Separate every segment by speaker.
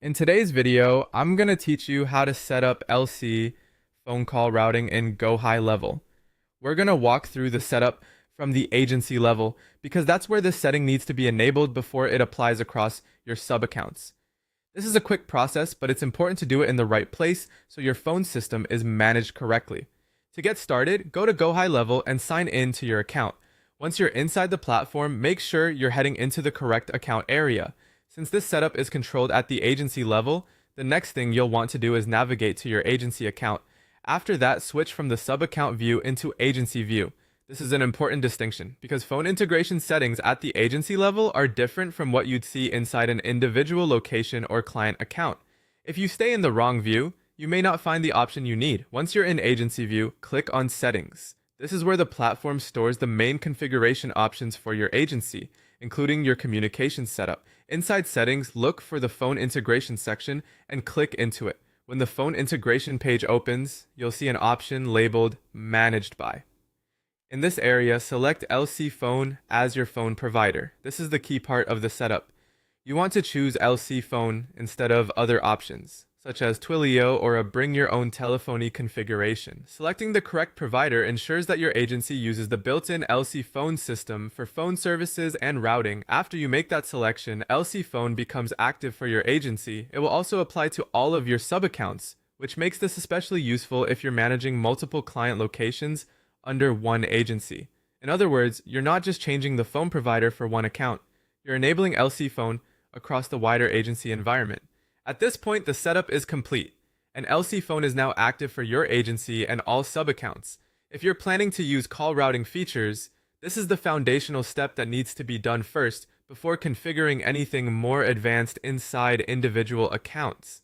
Speaker 1: In today's video, I'm going to teach you how to set up LC phone call routing in Gohighlevel. We're going to walk through the setup from the agency level because that's where this setting needs to be enabled before it applies across your sub accounts. This is a quick process, but it's important to do it in the right place so your phone system is managed correctly. To get started, go to Gohighlevel and sign in to your account. Once you're inside the platform, make sure you're heading into the correct account area. Since this setup is controlled at the agency level, the next thing you'll want to do is navigate to your agency account. After that, switch from the sub-account view into agency view. This is an important distinction because phone integration settings at the agency level are different from what you'd see inside an individual location or client account. If you stay in the wrong view, you may not find the option you need. Once you're in agency view, click on settings. This is where the platform stores the main configuration options for your agency, including your communication setup. Inside settings, look for the phone integration section and click into it. When the phone integration page opens, you'll see an option labeled Managed By. In this area, select LC Phone as your phone provider. This is the key part of the setup. You want to choose LC Phone instead of other options, such as Twilio or a bring your own telephony configuration. Selecting the correct provider ensures that your agency uses the built-in LC Phone system for phone services and routing. After you make that selection, LC Phone becomes active for your agency. It will also apply to all of your sub-accounts, which makes this especially useful if you're managing multiple client locations under one agency. In other words, you're not just changing the phone provider for one account, you're enabling LC Phone across the wider agency environment. At this point, the setup is complete, and LC Phone is now active for your agency and all sub-accounts. If you're planning to use call routing features, this is the foundational step that needs to be done first before configuring anything more advanced inside individual accounts.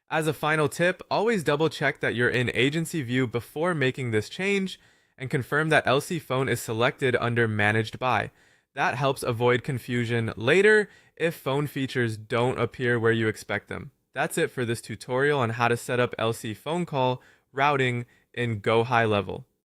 Speaker 1: As a final tip, always double check that you're in agency view before making this change, and confirm that LC Phone is selected under Managed By. That helps avoid confusion later if phone features don't appear where you expect them. That's it for this tutorial on how to set up LC phone call routing in Gohighlevel.